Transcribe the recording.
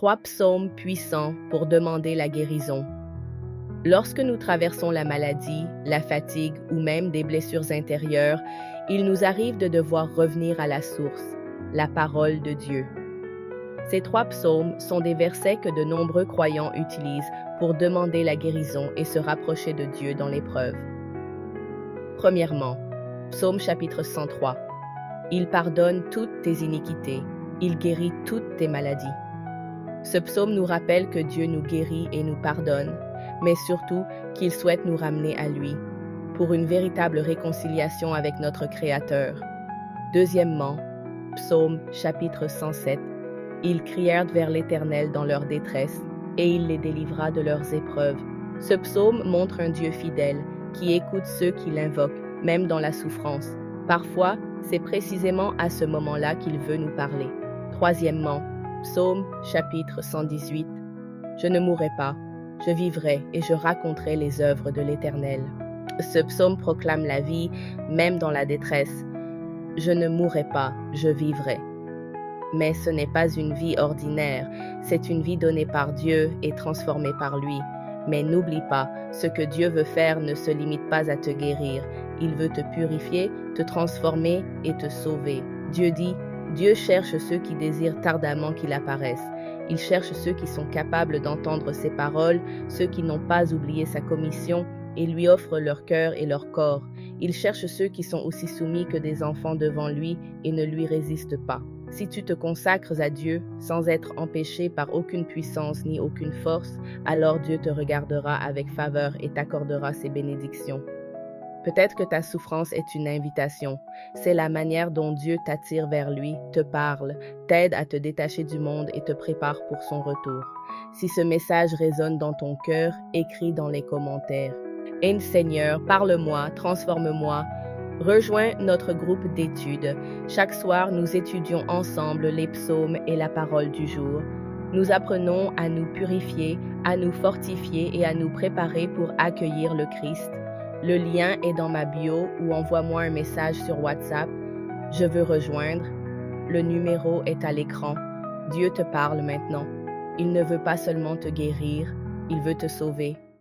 3 psaumes puissants pour demander la guérison. Lorsque nous traversons la maladie, la fatigue ou même des blessures intérieures, il nous arrive de devoir revenir à la source, la parole de Dieu. Ces 3 psaumes sont des versets que de nombreux croyants utilisent pour demander la guérison et se rapprocher de Dieu dans l'épreuve. Premièrement, Psaume chapitre 103. Il pardonne toutes tes iniquités, il guérit toutes tes maladies. Ce psaume nous rappelle que Dieu nous guérit et nous pardonne, mais surtout qu'il souhaite nous ramener à lui, pour une véritable réconciliation avec notre Créateur. Deuxièmement, Psaume chapitre 107. Ils crièrent vers l'Éternel dans leur détresse, et il les délivra de leurs épreuves. Ce psaume montre un Dieu fidèle, qui écoute ceux qui l'invoquent, même dans la souffrance. Parfois, c'est précisément à ce moment-là qu'il veut nous parler. Troisièmement, Psaume chapitre 118. Je ne mourrai pas, je vivrai et je raconterai les œuvres de l'Éternel. Ce psaume proclame la vie, même dans la détresse. Je ne mourrai pas, je vivrai. Mais ce n'est pas une vie ordinaire, c'est une vie donnée par Dieu et transformée par lui. Mais n'oublie pas, ce que Dieu veut faire ne se limite pas à te guérir. Il veut te purifier, te transformer et te sauver. Dieu dit, Dieu cherche ceux qui désirent ardemment qu'il apparaisse. Il cherche ceux qui sont capables d'entendre ses paroles, ceux qui n'ont pas oublié sa commission et lui offrent leur cœur et leur corps. Il cherche ceux qui sont aussi soumis que des enfants devant lui et ne lui résistent pas. Si tu te consacres à Dieu sans être empêché par aucune puissance ni aucune force, alors Dieu te regardera avec faveur et t'accordera ses bénédictions. Peut-être que ta souffrance est une invitation. C'est la manière dont Dieu t'attire vers lui, te parle, t'aide à te détacher du monde et te prépare pour son retour. Si ce message résonne dans ton cœur, écris dans les commentaires. Et Seigneur, parle-moi, transforme-moi. Rejoins notre groupe d'études. Chaque soir, nous étudions ensemble les psaumes et la parole du jour. Nous apprenons à nous purifier, à nous fortifier et à nous préparer pour accueillir le Christ. Le lien est dans ma bio ou envoie-moi un message sur WhatsApp. Je veux rejoindre. Le numéro est à l'écran. Dieu te parle maintenant. Il ne veut pas seulement te guérir, il veut te sauver.